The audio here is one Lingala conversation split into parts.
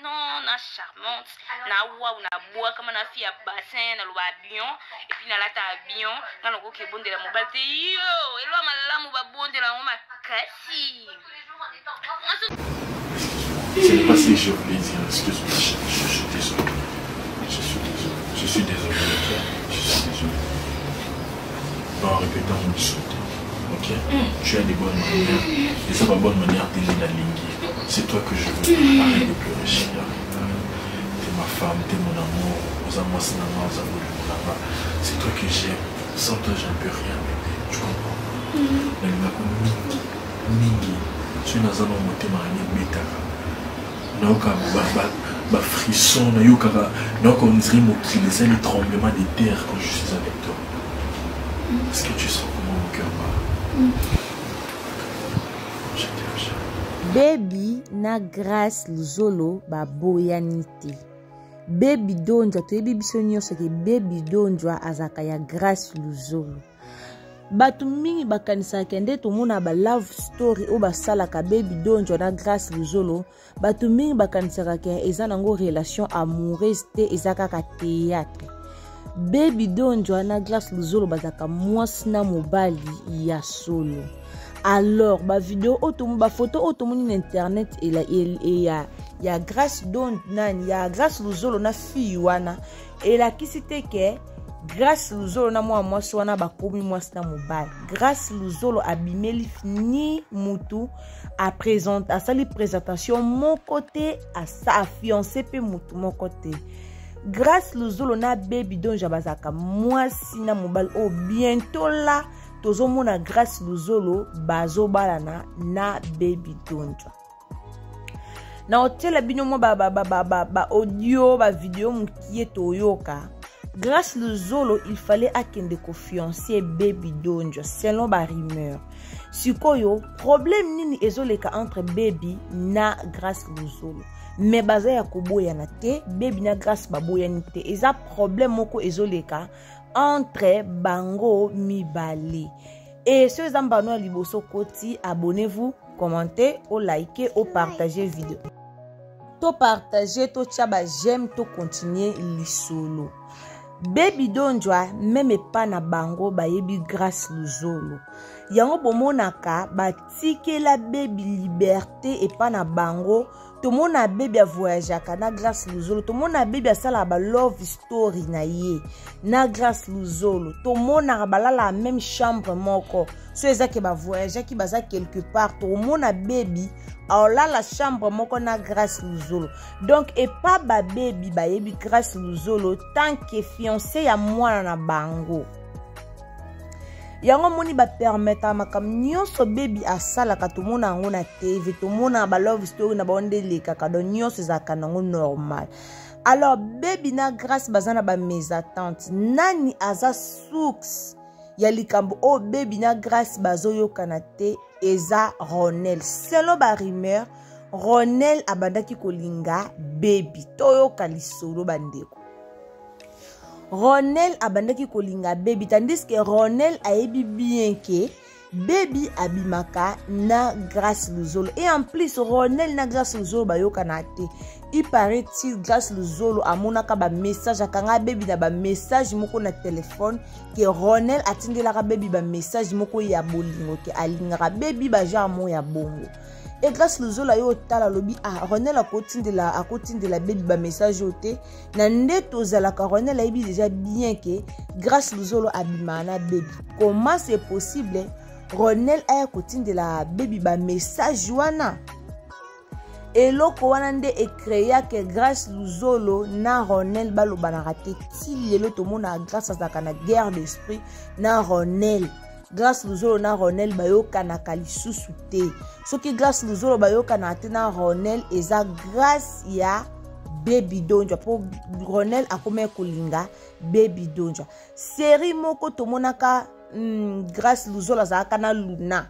Non, na charmante, na wa na bois comme na fille à bassin, na lo avion et puis na la ta avion, na lo ko ke bonde la mobile te yo, et lo malamu ba bonde la ma kasi. C'est pas ce que je voulais dire, excuse-moi, je suis désolé. Je suis désolé, ok? Je suis désolé. En répétant une chose, ok? Tu as des bonnes manières, et ça va bonne manière de la ligne. C'est toi que je veux. Arrête de pleurer, chérie. T'es ma femme, t'es mon amour. C'est toi que j'aime. Sans toi, je ne peux rien. Tu comprends? Tu n'as pas monté ma bêta. Ma frisson, on dirait les tremblements de terre quand je suis avec toi. Est-ce que tu sens comment mon cœur bat? Baby na grâce luzolo ba boyanite. Baby donjwa to ebi biso nyonso ke baby donjwa azaka ya grâce luzolo. Batu mingi bakanisa kende to mona ba love story o basala ka baby donjwa na grâce luzolo. Batu mingi bakanisa ke eza nango relation amoureuse te ezaka ka théâtre. Baby donjwa na grâce luzolo bazaka mwasi na mobali ya solo. Alors, ma vidéo, ma photo, automonie internet et ya grâce don nan, ya grâce luzolo na fille wana. Et la qui c'était que grâce luzolo na moi swana ba komi moi na mobile. Grâce luzolo abimeli ni mutu à présenter, à sali présentation mon côté à sa fiancé pe mutu mon côté. Grâce luzolo na baby don jabazaka moi na mobile oh bientôt là. Tozo mona grâce luzolo bazo balana na baby donjwa. Na hotel bino mo ba audio ba vidéo mukie toyoka. Grâce luzolo il fallait akende ko fiancé baby donjwa selon ba rumeur. Sikoyo problème nini ezoleka entre baby na grâce luzolo. Mais baza ya koboya na te baby na grâce baboya ni te. Eza problème moko ezoleka entre bango mibale. Et ceux ambano liboso koti, abonnez-vous, commentez, ou likez, ou partagez vidéo. To partager, to tchaba j'aime, to continuer lisolo. Baby donjwa même pas na bango ba yebi grâce luzolo. Yango bomonaka ba tike la baby liberté et pas na bango. Tout le monde a bébé à voyager na grâce luzolo. Tout le monde a bébé à ça la love story na ye na grâce luzolo. Tout le monde a la même chambre moko. Ceux qui ba voyager qui baza quelque part. Tout le monde a bébé alors là la chambre moko na grâce luzolo. Donc et pas ba baby ba yebi grâce luzolo tant que fiancé ya moi na bango. Yango moni ba permettre makam nyonso baby asala ka to mona ngo na TV to mona ba love story na ba ondele kaka do nyonso zaka nango normal. Alors baby na grâce bazana ba mes attentes nani aza source ya likambo o baby na grâce bazoyo kanate eza Ronel selon ba rumeur Ronel abandaki kolinga baby toyo kalisolo bandeko. Ronel abandaki kolinga baby tandis que Ronel ayebi bien que baby abimaka na grâce luzolo et en plus Ronel na grâce luzolo bayoka na te. Il paraît-il grâce luzolo amonaka ba message akanga baby na ba message moko na téléphone que Ronel atindelaka baby ba message moko ya bolingo ke alingaka baby ba genre ya bongo. Et grâce luzolo yo tala lobi ah Ronel akotindela baby ba message ote na ndeto zala ka Ronel ayebi déjà bien que grâce luzolo abimana baby. Comment c'est possible Ronel aya kotindela baby ba message wana? Et loko wana nde ekreya que grâce luzolo na Ronel baloba na raté ti lelo to mona grâce azaka na guerre d'esprit na Ronel. Grâce luzolo na Ronel bayoka na kalisusu te. Soki grâce luzolo bayoka na te na Ronel eza grâce ya baby donjwa po Ronel akome kolinga baby donjwa. Série moko to monaka grâce luzolo azaka na Luna.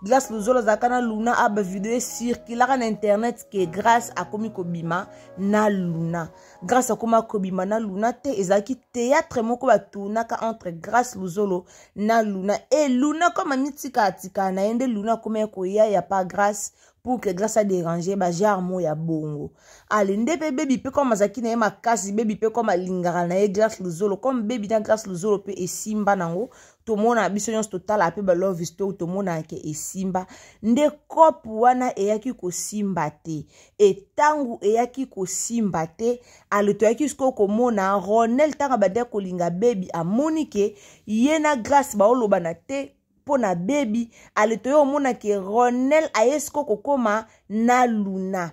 Grâce Luzolo zakana Luna aba vidéo circulera na internet que grâce à komi kobima na Luna. Grâce à koma kobima na Luna te ezaki théâtre moko ba tournaka entre Grâce Luzolo na Luna et Luna comme mitika atika na ende Luna comme ko ya pas grâce pour que grâce à déranger ba jarmo ya bongo. Ale ndepe baby pe comme azaki na ma kasi baby pe comme lingara na Grâce Luzolo comme baby na Grâce Luzolo pe esimba nango. To mona biso nyonso total ape ba love story to mona ke esimba nde kopu wana eyaki ko simba te etangu eyaki ko simba te aleto yaki sko ko mona Ronel tanga bade ko linga baby amoni ke yena Grâce ba oloba na te pona baby aleto yo mona ke Ronel ayesko ko koma na Luna.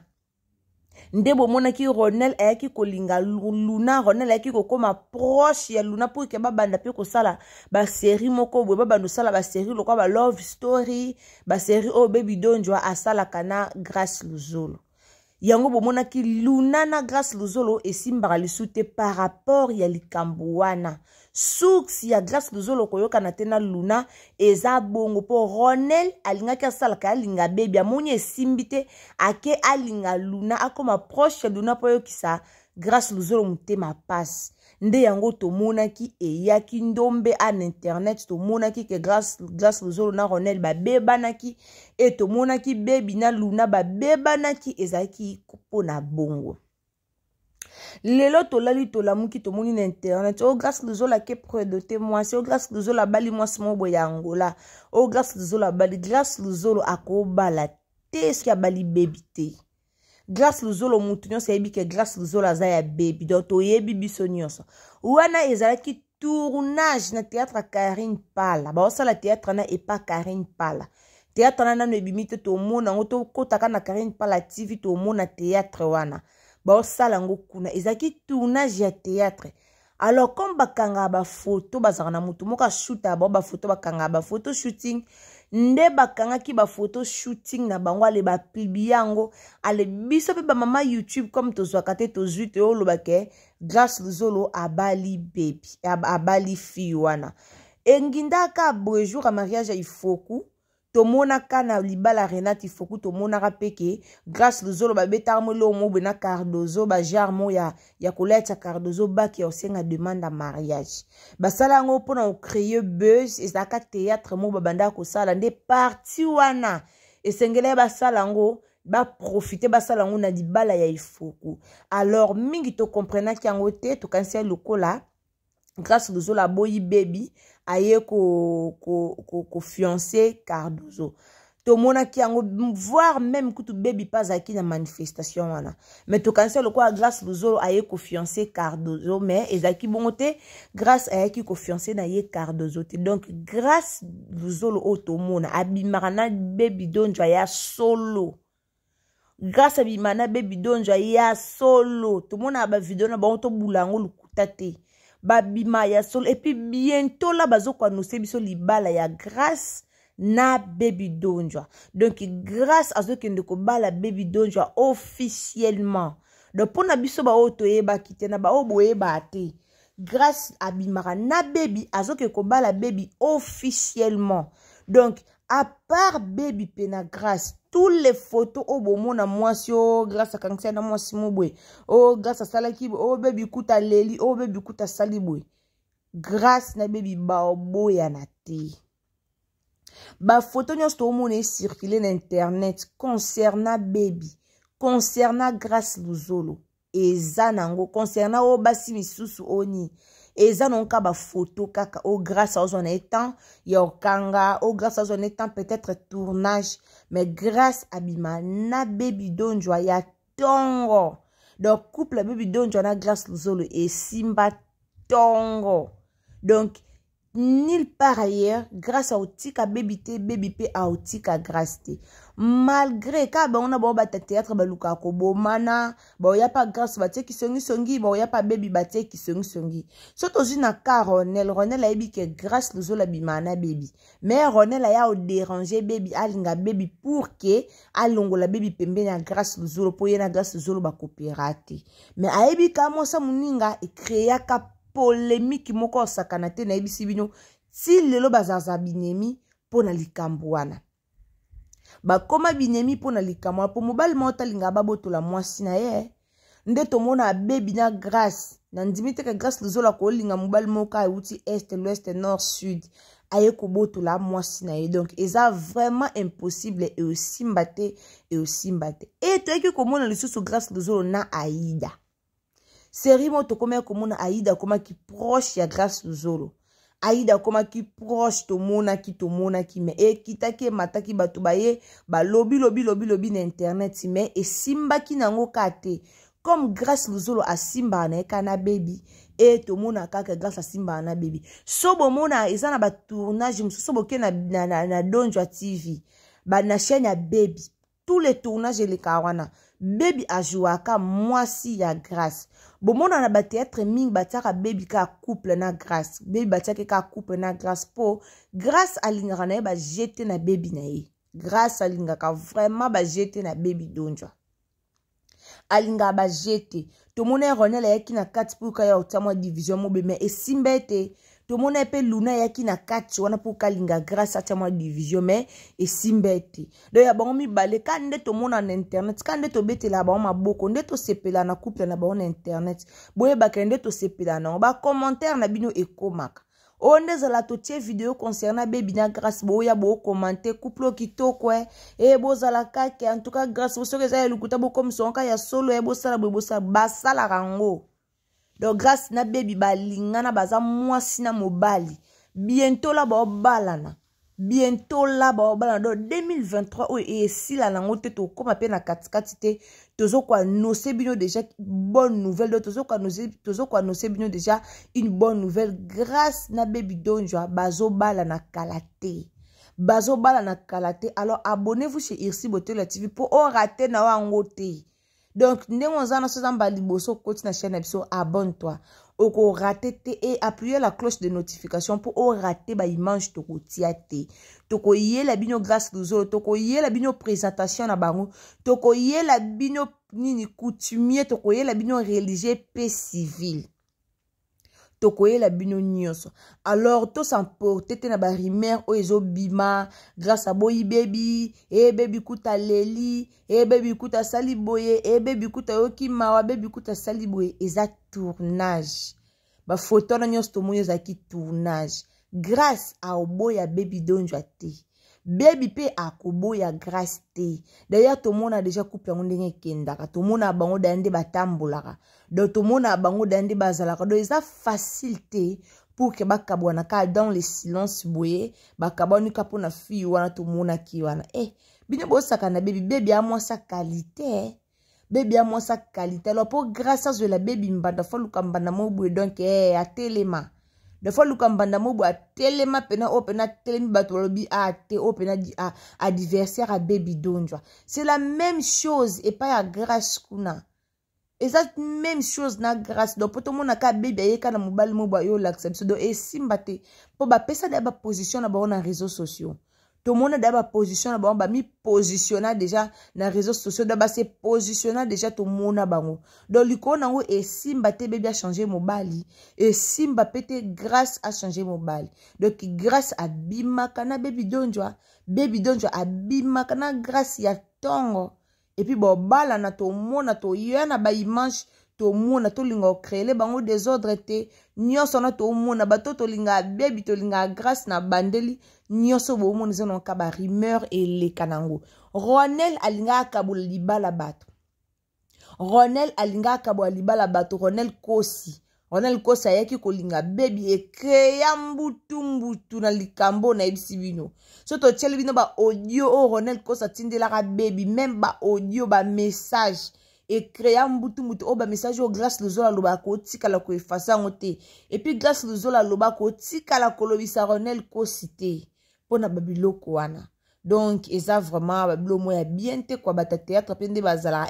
Ndebo mona ki Ronel ayaki kolinga Luna Ronel ayaki kokoma proche ya Luna pour que babanda pe ko sala ba série moko boye babanda sala ba série lokwa ba love story ba série o baby donjwa asala kana Grâce Luzolo. Yango bomona ki Luna na Grâce Luzolo esimbaka lisute par rapport ya likambo wana. Suksi ya Grâce Luzolo koyoka na tena Luna eza bongo po Ronel alinga ki asala ka alinga baby amoni esimbite ake alinga Luna akoma proche Luna po yokisa Grâce Luzolo mutema passe. Nde yango tomona ki eyaki ndombe an internet tomona ki ke Grâce Luzolo na Ronel ba bebanaki et tomona ki baby na Luna ba bebanaki ezaki pona bongo. Lelo tolali tolamuki tomoni na internet o Grâce Luzolo ke près de témoin o Grâce Luzolo bali mwasi mo boya Angola o Grâce Luzolo bali Grâce Luzolo akobala te ski bali baby te. Grâce Luzolo mutu nyonso yebi ke Grâce Luzolo aza ya baby donc toyebi biso nyonso wana ezalaki tournage na théâtre Karine Pala ba osala théâtre na epa Karine Pala théâtre na nano ebimi te tomona ngo to kotaka na Karine Pala TV tomona théâtre wana ba osala ngo kuna ezalaki tournage ya théâtre. Alors comme bakanga ba photo bazaka na mutu moka shoot ba photo bakanga ba photo shooting nde bakanga ki ba photo shooting na bango ale ba pibiango ale biso pe ba mama YouTube comme tozwaka te tozute o lobake Grâce Luzolo abali baby abali fi wana enginda ka bonjour à mariage ya ifoku tomona kana libala Renate ifoku tomona rapeke Grâce Luzolo ba beta mo mo bena Cardozo ba jarmo ya koleta Cardozo ba ki osenga demande à mariage basala ngo pona o créer buzz ezaka théâtre mo babanda ko sala nde parti wana esengele basala ngo ba profiter basala ngo na libala ya ifoku. Alors mingi to comprena ki yango te to kansia lokola Grâce Luzolo boyi baby aye ko fiancé Cardozo. To mona ki yango voir même kutu baby pas aki na manifestation wana. Mais to cancel quoi Grâce Luzolo aye ko fiancé Cardozo mais ezaki bongote Grâce aye ki ko fiancé na ye Cardozo te. Donc Grâce Luzolo o to mona abimana baby donjwa ya solo. Grâce abimana baby donjwa ya solo. To mona ba video na ba to bulango lukuta te. Babima ya solo et puis bientôt là bazo kwa nous biso libala ya Grâce na baby donjwa. Donc Grâce azo kende ko bala baby donjwa officiellement. Donc pour na biso ba oto yeba kite na ba oboye ba te. Grâce abimara na baby azo ke ko bala baby officiellement. Donc à part baby pena Grâce tous les photos au bon mona mwasi o Grâce à kantia na mwasi mobwe o Grâce à salaki o baby kuta leli o baby kuta salibwe Grâce na baby ba boya na te ba photo nyos to mona circuler na internet concernant baby concernant Grâce Luzolo eza nango concernant o basi misusu oni eza nonka ba photo kaka o Grâce à son étant yokanga o Grâce à son étant peut-être tournage mais Grâce abima na baby donjwa ya tongo donc couple baby donjwa na Grâce Luzolo et simba tongo donc nulle part ailleurs Grâce à otika baby te baby pe a otika Grâce te malgré ka ba on a ba théâtre ba luka ko bomana ba ya pas Grâce ba te ki songi ba ya pas baby ba te ki songi surtout na ka Ronel a dit que Grâce Luzolo bimana baby mais Ronel a au déranger baby alinga baby pour que alongola baby pembe na Grâce Luzolo po yena Grâce Luzolo ba coopérater mais ayebi ka mo sa muninga e créer ka polémique moko sakana te na ebisi bino si lelo bazaza binemi pona likambo wana bakoma binemi pona likama po mobali mota linga babotola mwasi na ye nde tomona bebi na grâce na ndimi te ke grâce luzola ko linga mobali moka auti est l'ouest nord sud aye kobotola mwasi na ye donc eza vraiment impossible et aussi mbate et toyeki komona lisusu grâce luzolo na Aïda série mo tokomea komona Aïda koma ki proche ya grâce luzolo Aïda koma ki proche tomona ki me ekitaki mataki bato baye ba lobi na internet me esimbaki nango kate comme grâce luzolo asimba na ekana baby et tomona kaka grâce asimba na baby sobo mona eza na ba tournage sobo ke na Donjwa TV ba na chaîne ya baby tous les tournages les kawana baby ajouaka mwasi ya grâce bomona na ba théâtre ming bataka baby ka couple na grâce baby bataka ka couple na grâce po grâce alingaka na ba jeter na baby na ye grâce alingaka vraiment ba jeter na baby Donjwa alinga ba jeter to mona Ronel yaki na kati pour ka ya otama division mobe mais esimbete to mona pe Luna yaki na kati wana pour kalinga grâce à tama division mais esimbete do ya bango mi bale kande to mona na internet kande to betela ba maboko nde to sepela na couple na ba na internet boye ba kande to sepela na ba commentaire na bino ekomaka onde zala to tie vidéo concernant baby na grâce boya bo commenter couple kitoko e bozala kake en tout cas grâce bo soke za lukuta bo comme sonka ya solo e bo sala basala rango donc grâce na baby balingana baza mwasi na mobali bientôt la ba balana do 2023 o e sila lango te to koma pe na katikati te tozo kwa nose bino déjà bonne nouvelle do tozo kwa nose bino déjà une bonne nouvelle grâce na baby Donjwa bazo bala na kalate alors abonnez-vous chez Irsi Botela TV pour rater na wango te donc ndenge zana so zamba liboso koti na chaîne ebiso abonne-toi oko rater te et appuyer la cloche de notification pour rater ba image toko tiate toko yela bino grâce luzolo toko yela bino présentation na bango toko yela bino nini coutumier toko yela bino religieux pe civil toko yela bino nyonso alors to s'emporter te na ba rumeur o ezo bima grâce à boy baby baby kuta leli baby kuta saliboye baby kuta yoki mawa baby kuta saliboye eza tournage ba photo na nyonso to moyo za ki tournage grâce à oboya baby Donjwa te baby pe akoboya grâce te d'ailleurs to mona déjà couple yango ndenge kendaka to mona bango dande batambolaka donc to mona bango dande bazalaka donc eza facilité pour que bakabwana ka dans le silence boye bakabwana ka pona fi wana to mona ki wana bino bosaka na baby a moins sa qualité baby a moins sa qualité alors pour grâce à la baby mbanda fa lukambanda mo boye donc a telema de fois lukambanda mobo a telema pena opena telemi bato lobi a te opena a adversaire à baby Donjwa c'est la même chose et pas à grâce kuna exact même chose na grâce donc poto mona ka baby ayeka na mobali mobo yo l'accepte do et simbate po ba pesa da ba position na ba na réseaux sociaux tout le monde a position ba mi positionna déjà na réseaux sociaux da ba se positionna déjà tout le monde bango donc liko nango et simba te bébé a changé mobali et simba pete grâce a changé mobali donc grâce à bimaka na baby Donjwa a bimaka na grâce ya tongo et puis bo bala na to mona to yana ba image to mona to linga créer bango désordre te nyonso na to mona bato to linga baby to linga grâce na bandeli nyonso bo mona zono ka ba rumeur et le kanango Ronel alinga kabul libala bato Ronel Kosi ayaki kolinga baby e créa mbutu na likambo na ebisibino so to tshele bino ba audio o Ronel Kosi tindela ka baby même ba audio ba message et créa mbutu o ba message o grâce luzola loba ko tikala ko efasa ngote et puis grâce luzola loba ko tikala ko lobisa Ronel Kosi te pona babiloko wana donc eza vraiment babilo moya bien te kwa bata théâtre pende bazala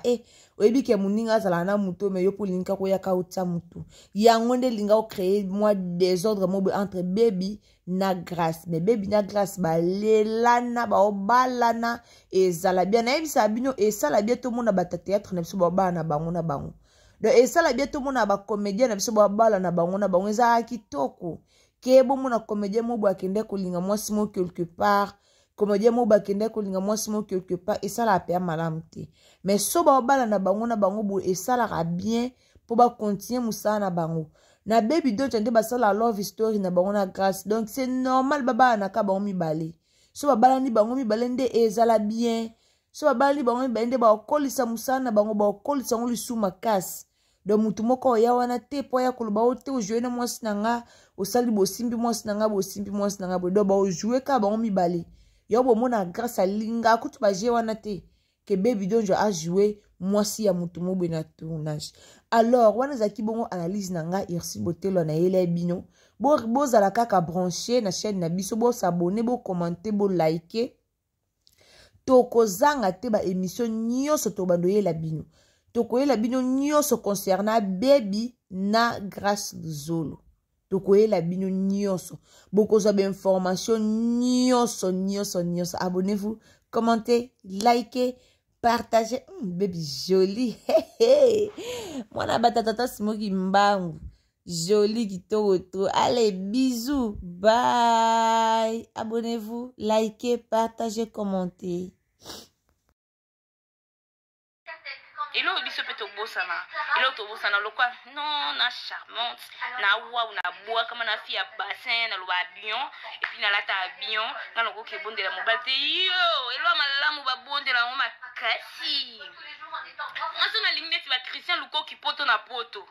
oyebi ke muninga zala na muto me yo polinka ko yaka utsa mutu yango nde linga o créer moi désordre mobe entre baby na grâce mais baby na grâce ba lelana ba obalana ezala bien na yebisa bino esala bien to mona bata théâtre na biso ba bana bango na bango donc esala bien to mona ba comédien na biso ba bala na bango eza kitoko ke bo mona comédien mobo akende kolinga mwasi mo quelque part comédien mo bakende kolinga mwasi mo quelque part esala pe malamu te mais so ba bala na bango bo esala ka bien pour ba continuer musala na bango na baby donja nde basala love story na bango na grâce donc c'est normal baba na ka bango mibale so ba bala ni bango mibale nde ezala bien so ba bala ni bango mibale nde ba kolisa musala na bango ba kolisa ngo lisu makasi donc mutu moko ya wana te po ya koloba o te o jouer na mwasi na nga osali bosimbi mwasi na nga bosimbi mwasi na nga bo do ba o jouer ka bango mibale yo bo mona grâce à linga kutu ba je wana te que baby donjo a joué mwasi ya mutu mo na tournage alors wana zaki bongo analyse na nga irsi botelo na yele bino bo zala kaka brancher na chaîne na biso bo s'abonner bo commenter bo liker to kozanga te ba émission nyonso to bando yela bino tokoyela bino nyonso concernant baby na grâce Luzolo tokoyela bino nyonso bokozwa ba information nyonso abonnez-vous commentez likez partagez baby joli mwana batatata simoki mbangu joli kitoko to allez bisous bye abonnez-vous likez partagez commentez. Elo biso pe tobosana elo tobosana lokwa non na charmante na wa una boa kama na fille ya bassin na loba bion et puis na lata bion na loko ke bondela mobate yo elo malamu ba bondela ngo makasi aso na lingeti ba Christian luko ki poto na poto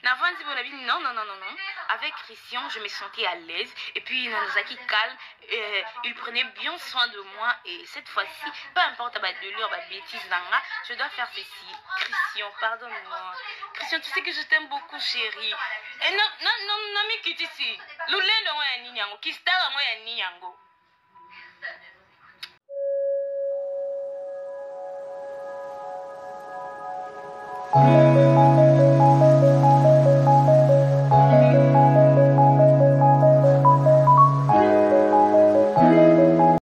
na vandi bona bi non avec Christian je me sentais à l'aise et puis Nanozaki calme il prenait bien soin de moi et cette fois-ci peu importe ba de leur ba bêtise nanga je dois faire ceci. Christian, pardonne-moi. Christian, tu sais que je t'aime beaucoup, chérie. Et non, mais qui ici. Lulendo ya ninyango, kistara mo ya ninyango.